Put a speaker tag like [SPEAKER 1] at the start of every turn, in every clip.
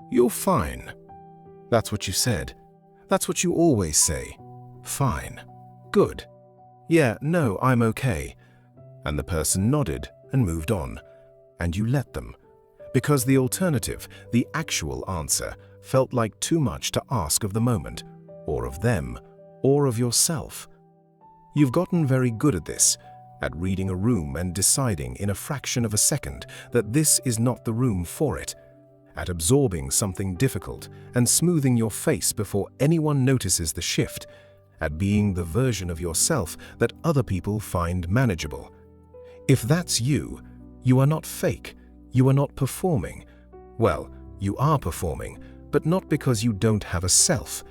[SPEAKER 1] "You're fine." That's what you said. That's what you always say. "Fine. Good. Yeah, no, I'm okay." And the person nodded and moved on. And you let them. Because the alternative, the actual answer, felt like too much to ask of the moment, or of them, or of yourself. You've gotten very good at this, at reading a room and deciding in a fraction of a second that this is not the room for it, at absorbing something difficult and smoothing your face before anyone notices the shift, at being the version of yourself that other people find manageable. If that's you, you are not fake, you are not performing. Well, you are performing, but not because you don't have a self,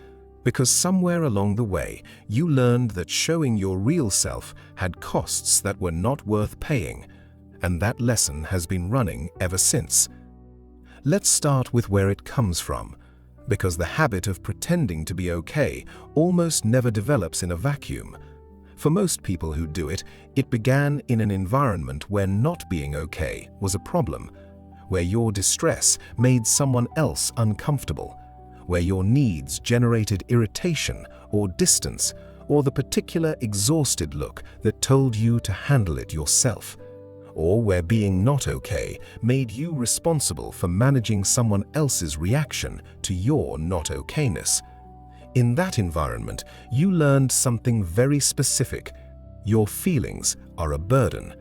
[SPEAKER 1] because somewhere along the way you learned that showing your real self had costs that were not worth paying, and that lesson has been running ever since. Let's start with where it comes from, because the habit of pretending to be okay almost never develops in a vacuum. For most people who do it, it began in an environment where not being okay was a problem, where your distress made someone else uncomfortable, where your needs generated irritation or distance, or the particular exhausted look that told you to handle it yourself, or where being not okay made you responsible for managing someone else's reaction to your not okayness. In that environment, you learned something very specific. Your feelings are a burden.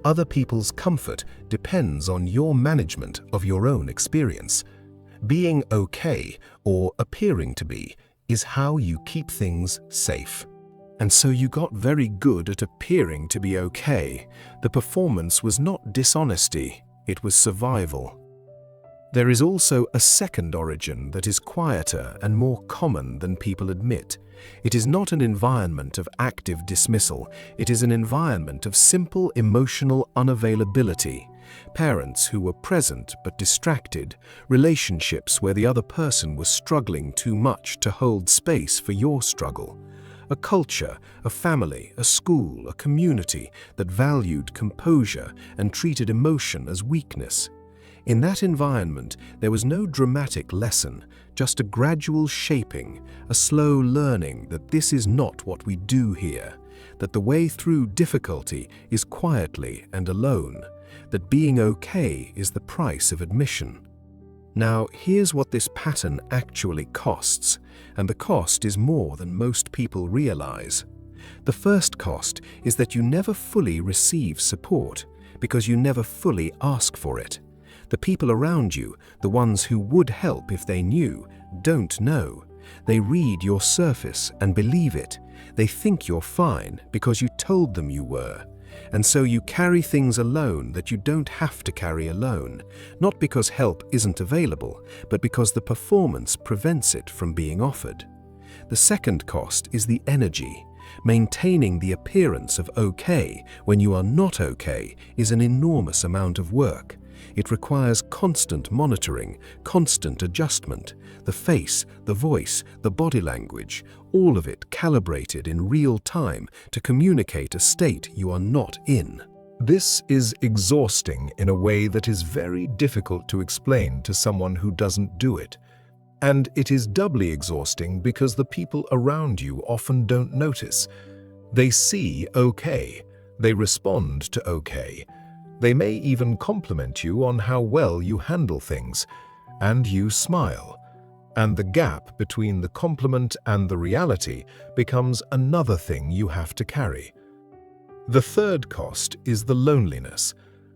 [SPEAKER 1] Other people's comfort depends on your management of your own experience. Being okay, or appearing to be, is how you keep things safe. And so you got very good at appearing to be okay. The performance was not dishonesty, it was survival. There is also a second origin that is quieter and more common than people admit. It is not an environment of active dismissal, it is an environment of simple emotional unavailability. Parents who were present but distracted, relationships where the other person was struggling too much to hold space for your struggle. A culture, a family, a school, a community that valued composure and treated emotion as weakness. In that environment, there was no dramatic lesson, just a gradual shaping, a slow learning that this is not what we do here, that the way through difficulty is quietly and alone, that being okay is the price of admission. Now, here's what this pattern actually costs, and the cost is more than most people realize. The first cost is that you never fully receive support, because you never fully ask for it. The people around you, the ones who would help if they knew, don't know. They read your surface and believe it. They think you're fine because you told them you were. And so you carry things alone that you don't have to carry alone, not because help isn't available, but because the performance prevents it from being offered. The second cost is the energy. Maintaining the appearance of okay when you are not okay is an enormous amount of work. It requires constant monitoring, constant adjustment, the face, the voice, the body language, all of it calibrated in real time to communicate a state you are not in. This is exhausting in a way that is very difficult to explain to someone who doesn't do it. And it is doubly exhausting because the people around you often don't notice. They see okay, they respond to okay. They may even compliment you on how well you handle things, and you smile. And the gap between the compliment and the reality becomes another thing you have to carry. The third cost is the loneliness.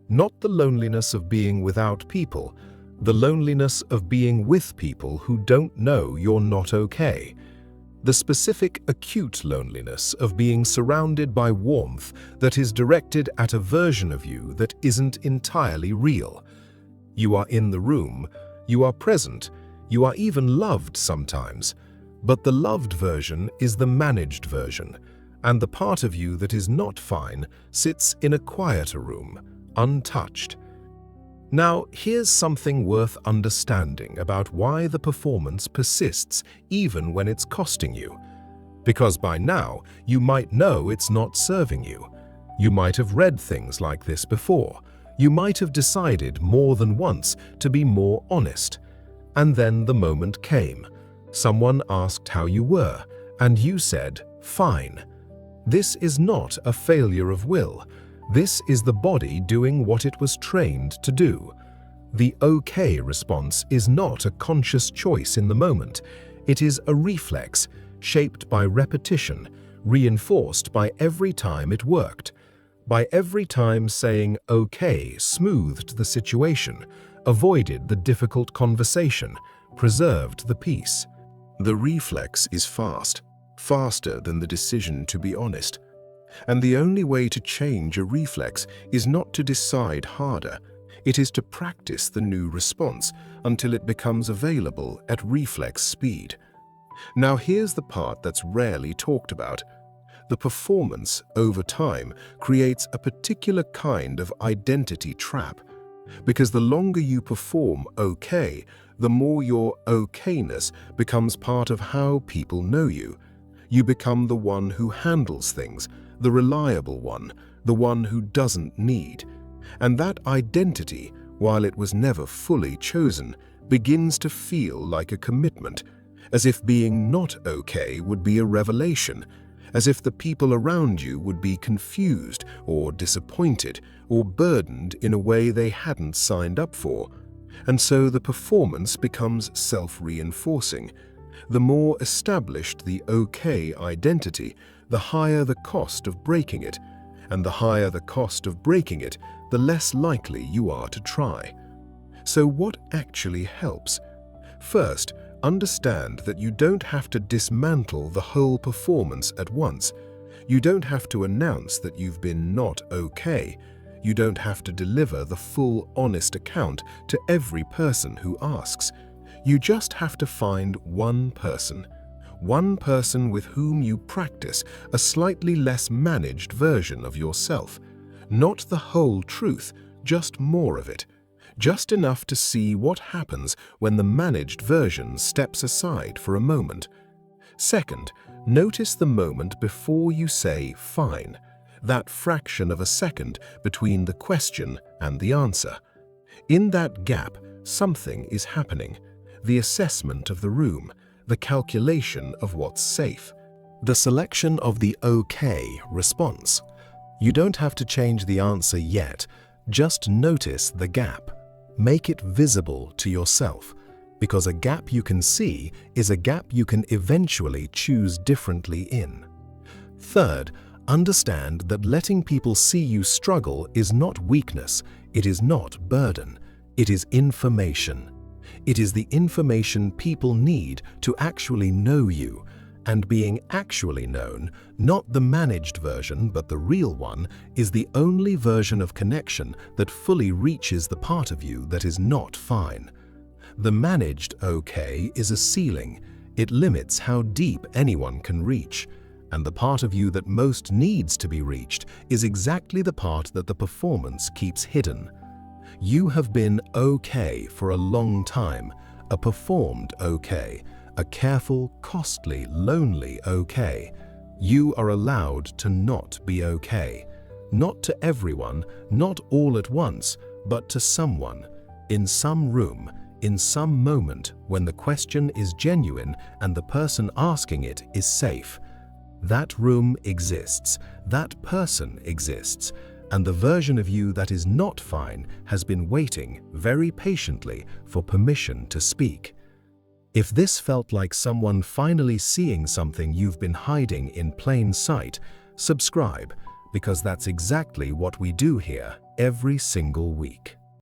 [SPEAKER 1] Not the loneliness of being without people, the loneliness of being with people who don't know you're not okay. The specific acute loneliness of being surrounded by warmth that is directed at a version of you that isn't entirely real. You are in the room, you are present, you are even loved sometimes, but the loved version is the managed version, and the part of you that is not fine sits in a quieter room, untouched. Now, here's something worth understanding about why the performance persists even when it's costing you. Because by now, you might know it's not serving you. You might have read things like this before. You might have decided more than once to be more honest. And then the moment came. Someone asked how you were, and you said, "Fine." This is not a failure of will. This is the body doing what it was trained to do. The okay response is not a conscious choice in the moment. It is a reflex, shaped by repetition, reinforced by every time it worked. By every time saying okay smoothed the situation, avoided the difficult conversation, preserved the peace. The reflex is fast, faster than the decision to be honest. And the only way to change a reflex is not to decide harder. It is to practice the new response until it becomes available at reflex speed. Now here's the part that's rarely talked about. The performance, over time, creates a particular kind of identity trap. Because the longer you perform okay, the more your okayness becomes part of how people know you. You become the one who handles things, the reliable one, the one who doesn't need. And that identity, while it was never fully chosen, begins to feel like a commitment, as if being not okay would be a revelation, as if the people around you would be confused or disappointed or burdened in a way they hadn't signed up for. And so the performance becomes self-reinforcing. The more established the okay identity, the higher the cost of breaking it. And the higher the cost of breaking it, the less likely you are to try. So what actually helps? First, understand that you don't have to dismantle the whole performance at once. You don't have to announce that you've been not okay. You don't have to deliver the full, honest account to every person who asks. You just have to find one person with whom you practice a slightly less managed version of yourself. Not the whole truth, just more of it. Just enough to see what happens when the managed version steps aside for a moment. Second, notice the moment before you say fine, that fraction of a second between the question and the answer. In that gap, something is happening. The assessment of the room, the calculation of what's safe, the selection of the okay response. You don't have to change the answer yet, just notice the gap. Make it visible to yourself, because a gap you can see is a gap you can eventually choose differently in. Third, understand that letting people see you struggle is not weakness, it is not burden, it is information. It is the information people need to actually know you, and being actually known, not the managed version but the real one, is the only version of connection that fully reaches the part of you that is not fine. The managed okay is a ceiling. It limits how deep anyone can reach, and the part of you that most needs to be reached is exactly the part that the performance keeps hidden. You have been okay for a long time, a performed okay, a careful, costly, lonely okay. You are allowed to not be okay. Not to everyone, not all at once, but to someone, in some room, in some moment when the question is genuine and the person asking it is safe. That room exists, that person exists, and the version of you that is not fine has been waiting very patiently for permission to speak. If this felt like someone finally seeing something you've been hiding in plain sight, subscribe, because that's exactly what we do here every single week.